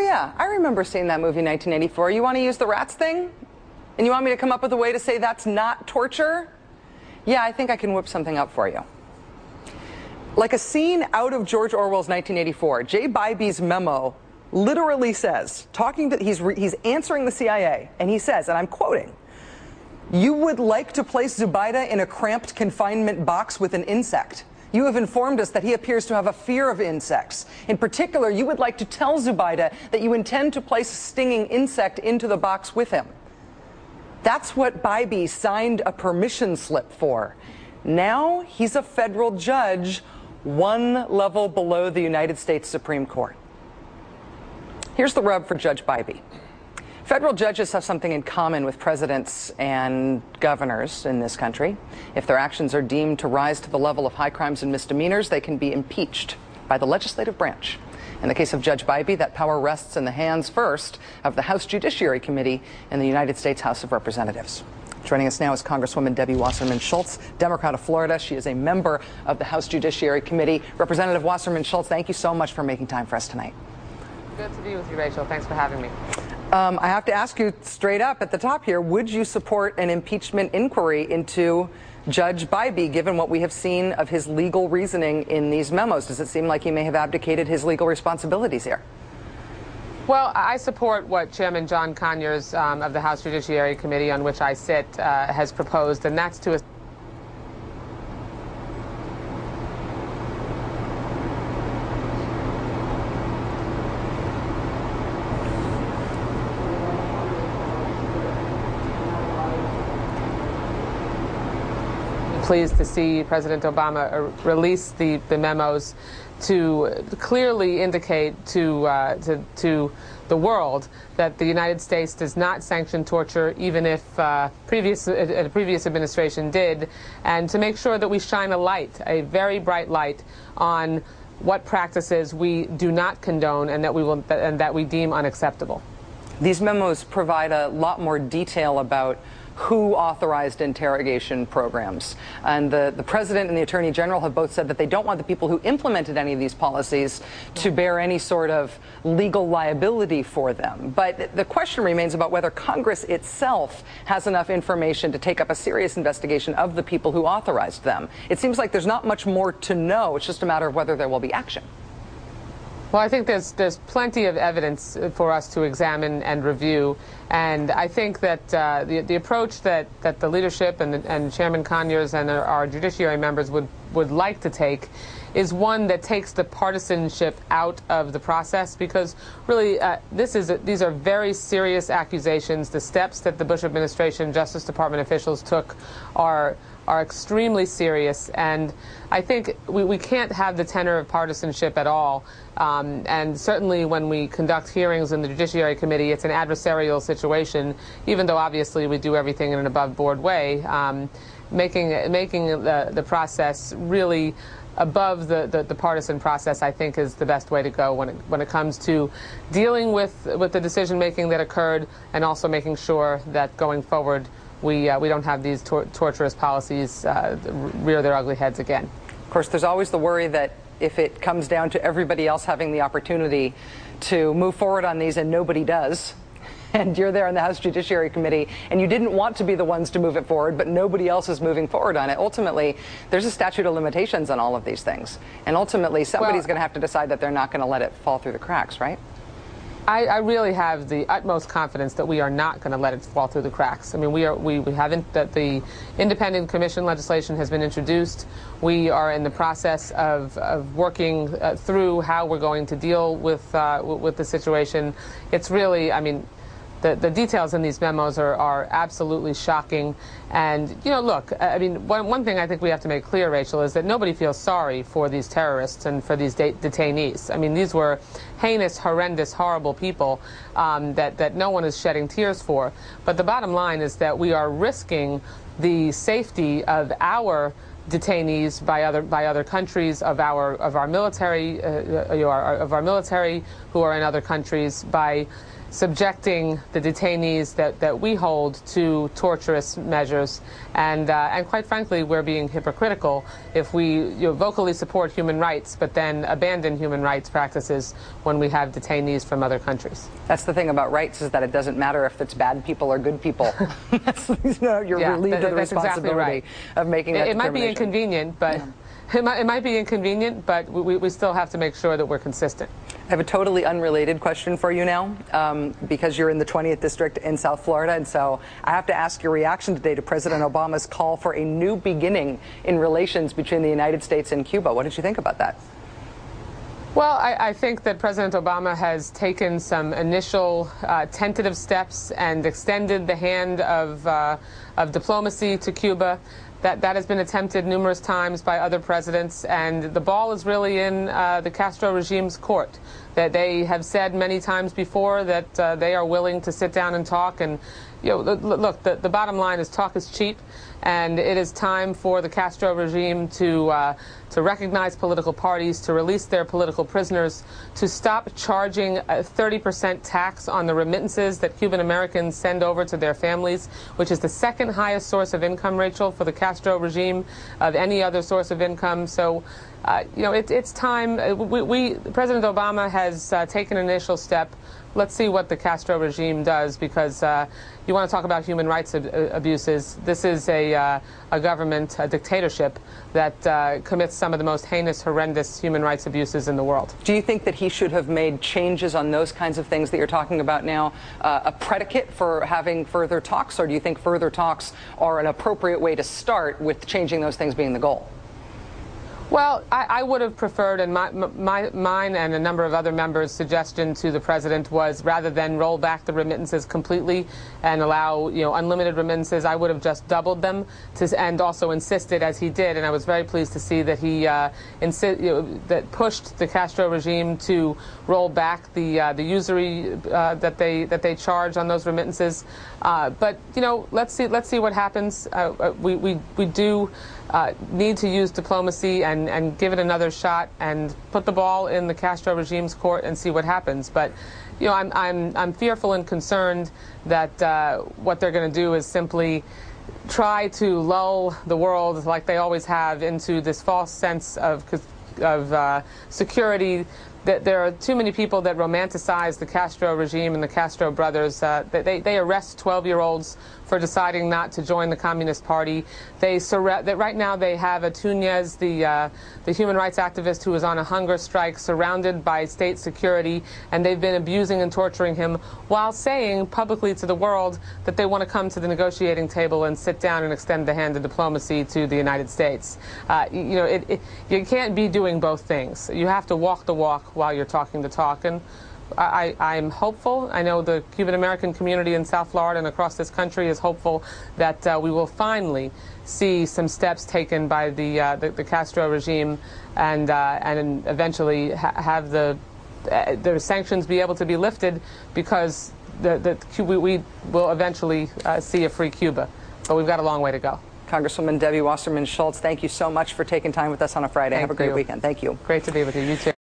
yeah, I remember seeing that movie 1984. You want to use the rats thing? And you want me to come up with a way to say that's not torture? Yeah, I think I can whip something up for you. Like a scene out of George Orwell's 1984, Jay Bybee's memo literally says, he's answering the CIA, and he says, and I'm quoting, "You would like to place Zubaydah in a cramped confinement box with an insect. You have informed us that he appears to have a fear of insects. In particular, you would like to tell Zubaydah that you intend to place a stinging insect into the box with him." That's what Bybee signed a permission slip for. Now he's a federal judge, one level below the United States Supreme Court. Here's the rub for Judge Bybee. Federal judges have something in common with presidents and governors in this country. If their actions are deemed to rise to the level of high crimes and misdemeanors, they can be impeached by the legislative branch. In the case of Judge Bybee, that power rests in the hands first of the House Judiciary Committee in the United States House of Representatives. Joining us now is Congresswoman Debbie Wasserman Schultz, Democrat of Florida. She is a member of the House Judiciary Committee. Representative Wasserman Schultz, thank you so much for making time for us tonight. Good to be with you, Rachel. Thanks for having me. I have to ask you straight up at the top here, would you support an impeachment inquiry into Judge Bybee, given what we have seen of his legal reasoning in these memos? Does it seem like he may have abdicated his legal responsibilities here? Well, I support what Chairman John Conyers of the House Judiciary Committee, on which I sit, has proposed, and that's to pleased to see President Obama release the memos to clearly indicate to the world that the United States does not sanction torture, even if a previous administration did, and to make sure that we shine a light, a very bright light, on what practices we do not condone and that we deem unacceptable. These memos provide a lot more detail about who authorized interrogation programs. And the President and the Attorney General have both said that they don't want the people who implemented any of these policies to bear any sort of legal liability for them. But the question remains about whether Congress itself has enough information to take up a serious investigation of the people who authorized them. It seems like there's not much more to know. It's just a matter of whether there will be action. Well, I think there's plenty of evidence for us to examine and review, and I think that the approach that the leadership and Chairman Conyers and our judiciary members would like to take is one that takes the partisanship out of the process, because really these are very serious accusations. The steps that the Bush administration Justice Department officials took are extremely serious, and I think we can't have the tenor of partisanship at all. And certainly when we conduct hearings in the Judiciary Committee, it's an adversarial situation, even though obviously we do everything in an above-board way, making the process really above the partisan process, I think, is the best way to go when it comes to dealing with the decision-making that occurred, and also making sure that going forward we don't have these torturous policies rear their ugly heads again. Of course, there's always the worry that if it comes down to everybody else having the opportunity to move forward on these and nobody does, and you're there in the House Judiciary Committee and you didn't want to be the ones to move it forward, but nobody else is moving forward on it, ultimately there's a statute of limitations on all of these things. And ultimately somebody's going to have to decide that they're not going to let it fall through the cracks, right? I really have the utmost confidence that we are not going to let it fall through the cracks. I mean, we haven't. The independent commission legislation has been introduced. We are in the process of working through how we're going to deal with the situation. It's really, I mean, the details in these memos are absolutely shocking. And, you know, look, I mean, one thing I think we have to make clear, Rachel, is that nobody feels sorry for these terrorists and for these detainees. I mean, these were heinous, horrendous, horrible people that no one is shedding tears for. But the bottom line is that we are risking the safety of our detainees by other countries, of our military, of our military who are in other countries, by subjecting the detainees that we hold to torturous measures, and quite frankly, we're being hypocritical if we vocally support human rights but then abandon human rights practices when we have detainees from other countries. That's the thing about rights, is that it doesn't matter if it's bad people or good people. You're relieved of the responsibility of making that determination. It might be inconvenient, but it might be inconvenient, but we still have to make sure that we're consistent. I have a totally unrelated question for you now, because you're in the 20th District in South Florida, and so I have to ask your reaction today to President Obama's call for a new beginning in relations between the United States and Cuba. What did you think about that? Well, I think that President Obama has taken some initial tentative steps and extended the hand of diplomacy to Cuba. That has been attempted numerous times by other presidents, and the ball is really in the Castro regime's court. That they have said many times before that they are willing to sit down and talk. And look, the bottom line is talk is cheap, and it is time for the Castro regime to recognize political parties, to release their political prisoners, to stop charging a 30% tax on the remittances that Cuban Americans send over to their families, which is the second highest source of income, Rachel, for the Castro regime of any other source of income. So, it's time. President Obama has taken an initial step. Let's see what the Castro regime does, because you want to talk about human rights abuses. This is a government, a dictatorship, that commits some of the most heinous, horrendous human rights abuses in the world. Do you think that he should have made changes on those kinds of things that you're talking about now a predicate for having further talks, or do you think further talks are an appropriate way to start, with changing those things being the goal? Well, I would have preferred, and mine and a number of other members' suggestion to the president was, rather than roll back the remittances completely and allow unlimited remittances, I would have just doubled them, and also insisted, as he did, and I was very pleased to see that he that pushed the Castro regime to roll back the usury that they charge on those remittances. But let's see what happens. We do need to use diplomacy and give it another shot and put the ball in the Castro regime's court and see what happens. But I'm fearful and concerned that what they're going to do is simply try to lull the world, like they always have, into this false sense of security. That there are too many people that romanticize the Castro regime and the Castro brothers. They arrest 12-year-olds for deciding not to join the Communist Party. That right now they have Túñez, the human rights activist who is on a hunger strike, surrounded by state security, and they've been abusing and torturing him while saying publicly to the world that they want to come to the negotiating table and sit down and extend the hand of diplomacy to the United States. You can't be doing both things. You have to walk the walk while you're talking the talk. And I'm hopeful. I know the Cuban American community in South Florida and across this country is hopeful that we will finally see some steps taken by the Castro regime, and eventually have the sanctions be able to be lifted, because we will eventually see a free Cuba. But we've got a long way to go. Congresswoman Debbie Wasserman Schultz, thank you so much for taking time with us on a Friday. Have a great weekend. Thank you. Great to be with you. You too.